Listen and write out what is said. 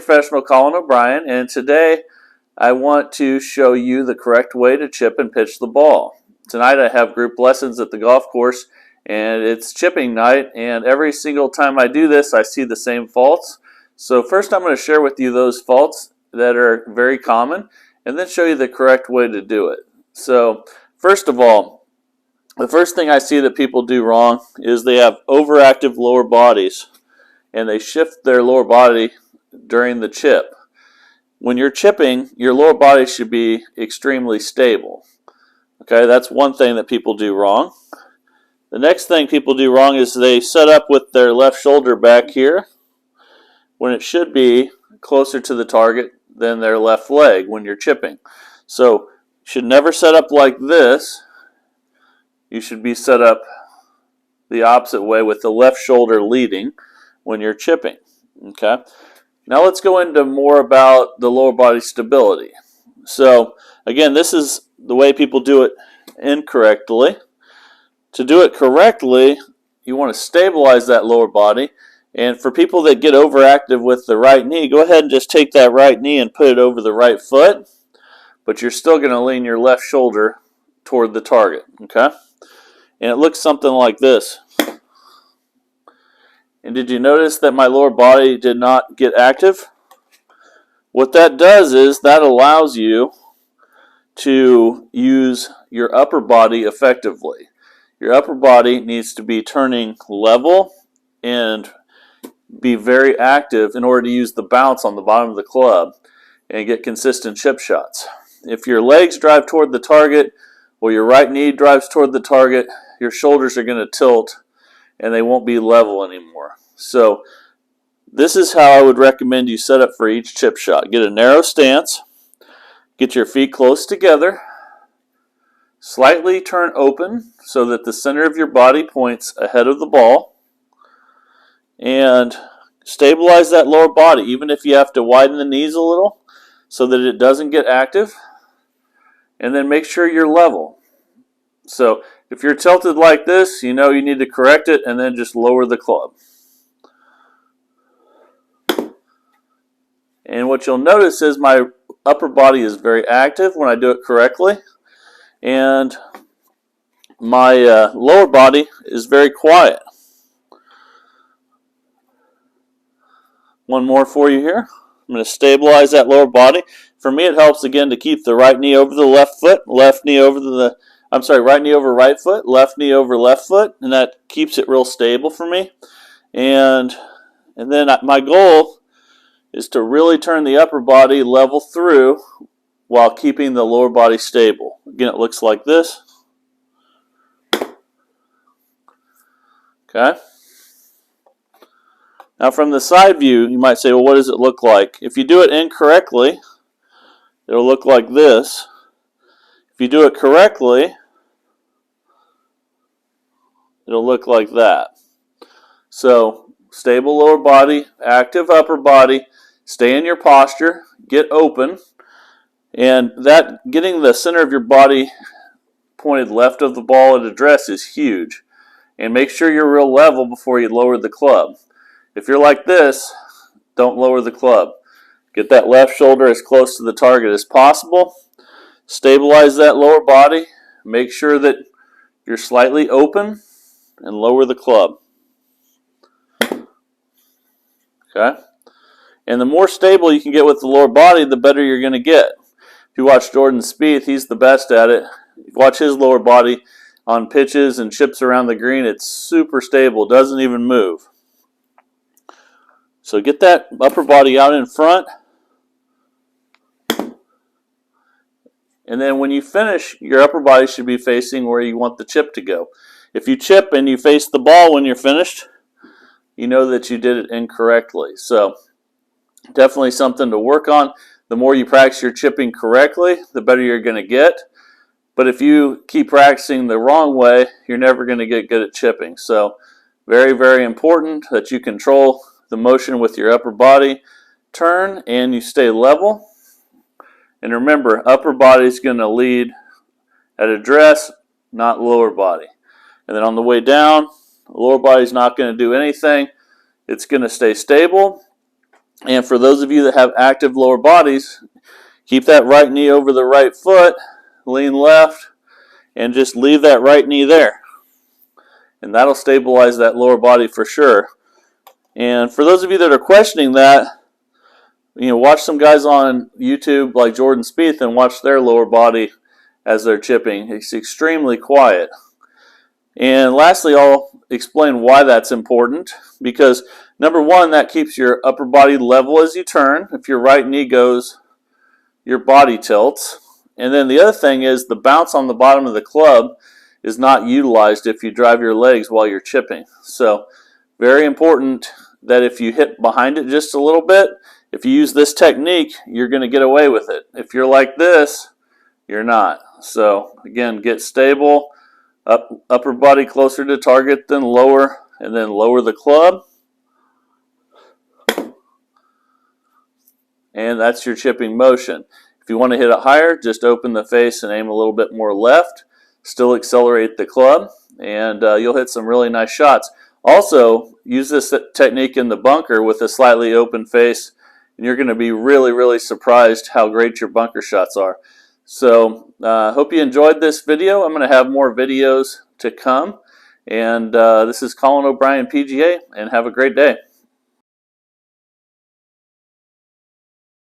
Professional Colin O'Brien, and today I want to show you the correct way to chip and pitch the ball. Tonight I have group lessons at the golf course, and it's chipping night, and every single time I do this I see the same faults. So first I'm going to share with you those faults that are very common, and then show you the correct way to do it. So first of all, the first thing I see that people do wrong is they have overactive lower bodies, and they shift their lower body during the chip. When you're chipping, your lower body should be extremely stable. Okay, that's one thing that people do wrong. The next thing people do wrong is they set up with their left shoulder back here when it should be closer to the target than their left leg when you're chipping. So you should never set up like this. You should be set up the opposite way with the left shoulder leading when you're chipping. Okay. Now let's go into more about the lower body stability. So again, this is the way people do it incorrectly. To do it correctly, you want to stabilize that lower body. And for people that get overactive with the right knee, go ahead and just take that right knee and put it over the right foot. But you're still going to lean your left shoulder toward the target. Okay? And it looks something like this. And did you notice that my lower body did not get active? What that does is that allows you to use your upper body effectively. Your upper body needs to be turning level and be very active in order to use the bounce on the bottom of the club and get consistent chip shots. If your legs drive toward the target or your right knee drives toward the target, your shoulders are going to tilt and they won't be level anymore. So this is how I would recommend you set up for each chip shot. Get a narrow stance, get your feet close together, slightly turn open so that the center of your body points ahead of the ball, and stabilize that lower body, even if you have to widen the knees a little so that it doesn't get active, and then make sure you're level. So if you're tilted like this, you know you need to correct it and then just lower the club. And what you'll notice is my upper body is very active when I do it correctly, and my lower body is very quiet. One more for you here. I'm going to stabilize that lower body. For me, it helps again to keep the right knee over the left foot, right knee over right foot, left knee over left foot, and that keeps it real stable for me. And then my goal is to really turn the upper body level through while keeping the lower body stable. Again, it looks like this. Okay. Now from the side view, you might say, well, what does it look like? If you do it incorrectly, it'll look like this. If you do it correctly, it'll look like that. So stable lower body, active upper body, stay in your posture, get open, and that getting the center of your body pointed left of the ball at address is huge. And make sure you're real level before you lower the club. If you're like this, don't lower the club. Get that left shoulder as close to the target as possible. Stabilize that lower body. Make sure that you're slightly open and lower the club. Okay? And the more stable you can get with the lower body, the better you're going to get. If you watch Jordan Spieth, he's the best at it. If you watch his lower body on pitches and chips around the green, it's super stable, doesn't even move. So get that upper body out in front. And then when you finish, your upper body should be facing where you want the chip to go. If you chip and you face the ball when you're finished, you know that you did it incorrectly. So definitely something to work on. The more you practice your chipping correctly, the better you're going to get. But if you keep practicing the wrong way, you're never going to get good at chipping. So very, very important that you control the motion with your upper body. Turn and you stay level. And remember, upper body is going to lead at address, not lower body. And then on the way down, the lower body is not going to do anything. It's going to stay stable. And for those of you that have active lower bodies, keep that right knee over the right foot, lean left, and just leave that right knee there. And that'll stabilize that lower body for sure. And for those of you that are questioning that, watch some guys on YouTube like Jordan Spieth and watch their lower body as they're chipping. It's extremely quiet. And lastly, I'll explain why that's important. Because number one, that keeps your upper body level as you turn. If your right knee goes, your body tilts. And then the other thing is the bounce on the bottom of the club is not utilized if you drive your legs while you're chipping. So very important that if you hit behind it just a little bit, if you use this technique, you're going to get away with it. If you're like this, you're not. So again, get stable, upper body closer to target than lower, and then lower the club. And that's your chipping motion. If you want to hit it higher, just open the face and aim a little bit more left. Still accelerate the club, and you'll hit some really nice shots. Also, use this technique in the bunker with a slightly open face, and you're going to be really, really surprised how great your bunker shots are. So, hope you enjoyed this video. I'm going to have more videos to come. And this is Colin O'Brien PGA, and have a great day.